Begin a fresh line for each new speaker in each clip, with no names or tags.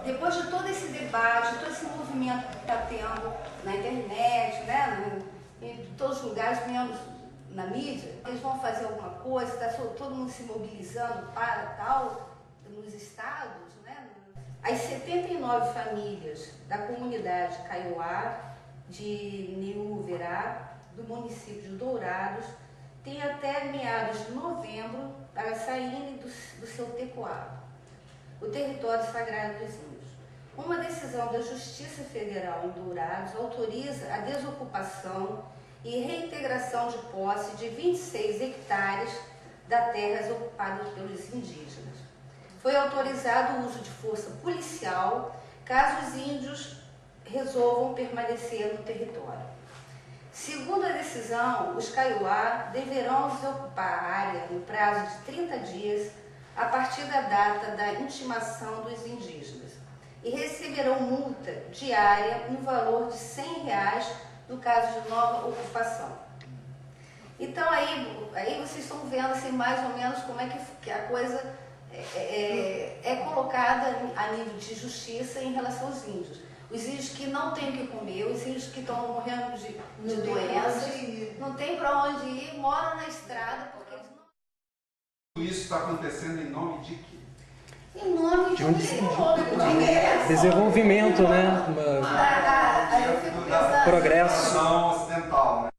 depois de todo esse debate, todo esse movimento que está tendo na internet, né, em todos os lugares, menos na mídia, eles vão fazer alguma coisa, está todo mundo se mobilizando para tal, nos estados, né? As 79 famílias da comunidade Kaiowá, de Niuverá, do município de Dourados, têm até meados de novembro para saírem do seu tecoado, o território sagrado dos índios. Uma decisão da Justiça Federal em Dourados autoriza a desocupação e reintegração de posse de 26 hectares das terras ocupadas pelos indígenas. Foi autorizado o uso de força policial caso os índios resolvam permanecer no território. Segundo a decisão, os Kaiowá deverão desocupar a área no prazo de 30 dias a partir da data da intimação dos indígenas e receberão multa diária no valor de R$100 no caso de nova ocupação. Então aí vocês estão vendo assim, mais ou menos como é que a coisa é colocada a nível de justiça em relação aos índios. Os índios que não têm o que comer, os índios que estão morrendo de doenças, não tem para onde ir, moram na estrada porque eles não...
Isso está acontecendo em nome de quê?
Em nome de
desenvolvimento, né? Progresso.
Ocidental, né?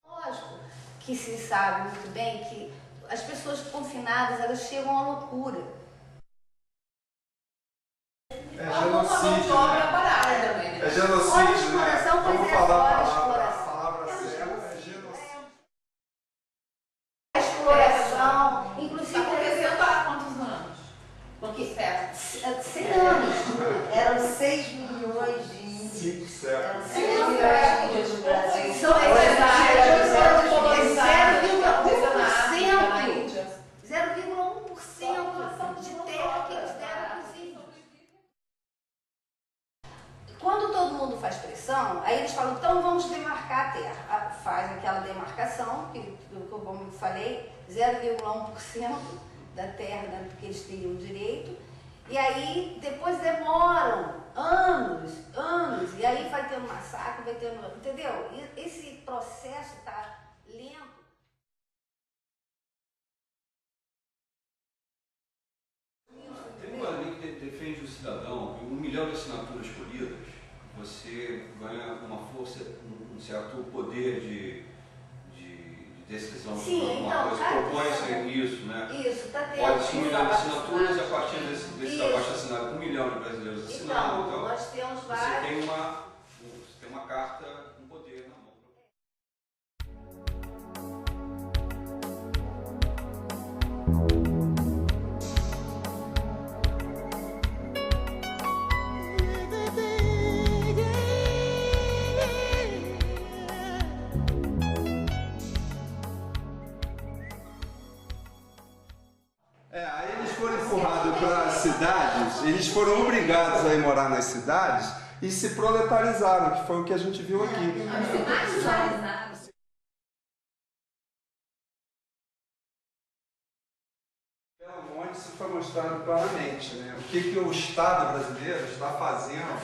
Lógico que se sabe muito bem que as pessoas confinadas, elas chegam à loucura.
É genocídio, né? É genocídio, né? Vamos falar a palavra certa, é genocídio.
A exploração, inclusive...
Está acontecendo há quantos anos? Quantos séculos?
100 anos.
Eram 6 milhões de índios.
5 séculos.
6 milhões de índios no Brasil.
São de terra que eles deram para os índios. Quando todo mundo faz pressão, aí eles falam, então vamos demarcar a terra. Faz aquela demarcação, que como eu falei, 0,1% da terra que eles teriam direito. E aí depois demoram anos, e aí vai tendo massacre, vai tendo, entendeu? E esse processo está lento.
Tem uma lei que defende o cidadão, com 1 milhão de assinaturas colhidas, você ganha uma força, um certo poder de decisão sobre alguma coisa, propõe-se isso, né?
Isso, está tendo.
Pode-se 1 milhão de assinaturas e a partir desse abaixo assinado com 1 milhão de brasileiros assinando,
Então, nós temos vários.
Você tem uma carta, um poder na mão.
Aí eles foram empurrados para as cidades, eles foram obrigados a ir morar nas cidades e se proletarizaram, que foi o que a gente viu aqui. Onde isso foi mostrado claramente, né? O que o Estado brasileiro está fazendo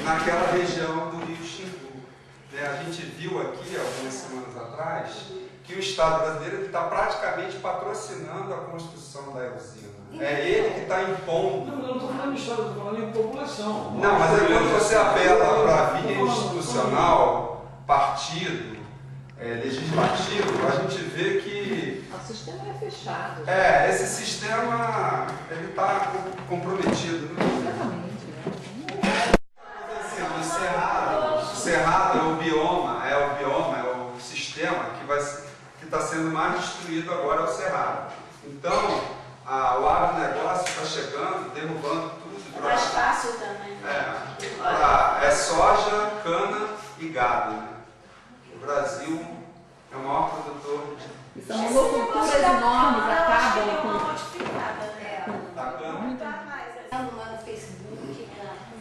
naquela região do Rio Xingu. A gente viu aqui, algumas semanas atrás, que o Estado brasileiro está praticamente patrocinando a construção da usina. É ele que está impondo.
Não, eu não estou falando de Estado, eu estou falando em população.
Não, mas aí quando você apela para a via institucional, partido, legislativo, a gente vê que...
O sistema é fechado.
Esse sistema está comprometido.
Completamente.
O cerrado é o bioma, é o sistema que está sendo mais destruído agora, é o cerrado. Então, o agronegócio está chegando, derrubando tudo.
Mais fácil também.
É soja, cana e gado. Né? O Brasil é o maior produtor de...
São monoculturas enormes, acabam com...
Lá no Facebook,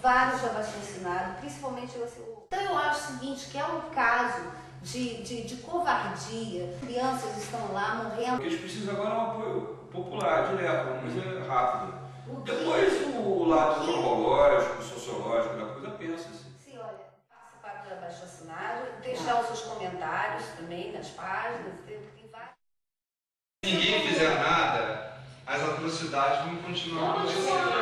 vários já vacinaram, principalmente você. Então eu acho o seguinte, que é um caso de covardia. Crianças estão lá morrendo.
O que eles precisam agora é um apoio popular, direto, uma coisa rápida. Depois o lado antropológico, sociológico da coisa pensa-se.
Sim, olha, participar do abaixo-assinado, deixar os seus comentários também nas páginas, tem vários.
Se ninguém fizer nada, as atrocidades vão continuar acontecendo.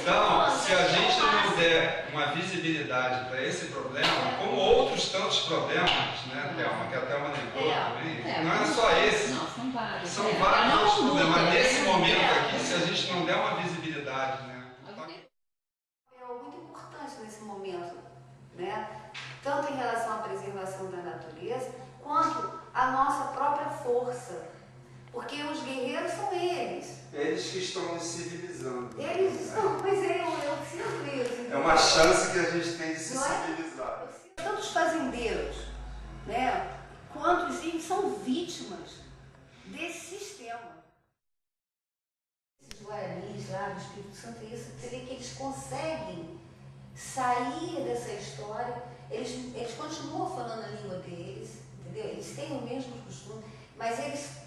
Então, se a gente não der uma visibilidade para esse problema, como outros tantos problemas, né, Thelma, que a Thelma lembrou também, não é só esse.
Não, são vários.
São vários outros problemas. Nesse momento aqui, se a gente não der uma visibilidade, né?
É muito importante nesse momento, né? Tanto em relação à preservação da natureza, quanto à nossa própria força. Porque os guerreiros são eles.
Eles que estão nos civilizando.
Eles estão, pois é, eu sinto isso.
É uma chance que a gente tem de se
Não é?
civilizar.
Tanto os fazendeiros, né, quanto os índios são vítimas desse sistema. Esses guaranis lá do Espírito Santo, isso, você vê que eles conseguem sair dessa história, eles continuam falando a língua deles, entendeu? Eles têm o mesmo costume, mas eles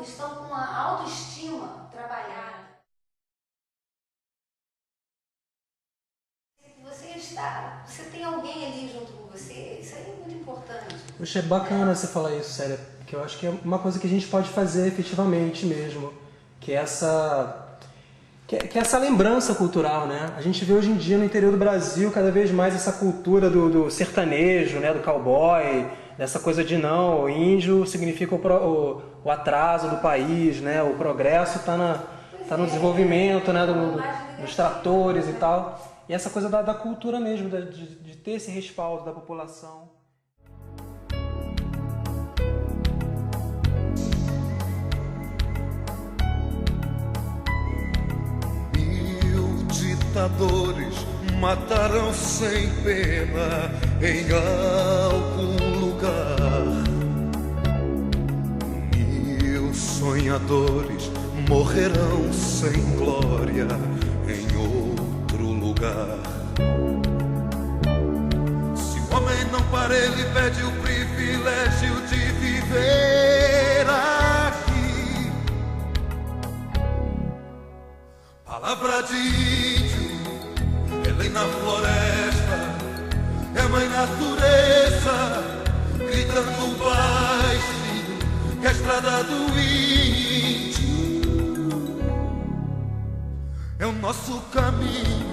estão com a autoestima trabalhada. Você tem alguém ali junto com você, isso aí é muito importante.
Poxa, é bacana você falar isso, Célia, porque eu acho que é uma coisa que a gente pode fazer efetivamente mesmo, que é essa lembrança cultural, né? A gente vê hoje em dia no interior do Brasil cada vez mais essa cultura do sertanejo, né? Do cowboy, dessa coisa de não, o índio significa o atraso do país, né? O progresso está no desenvolvimento, né? Dos tratores e tal. E essa coisa da cultura mesmo, de ter esse respaldo da população.
Ditadores matarão sem pena em algum lugar. 1000 sonhadores morrerão sem glória em outro lugar. Se o homem não para, ele pede o privilégio de viver aqui. Palavra de índio, é lei na floresta, é mãe natureza, gritando baixinho, que é a estrada do índio é o nosso caminho.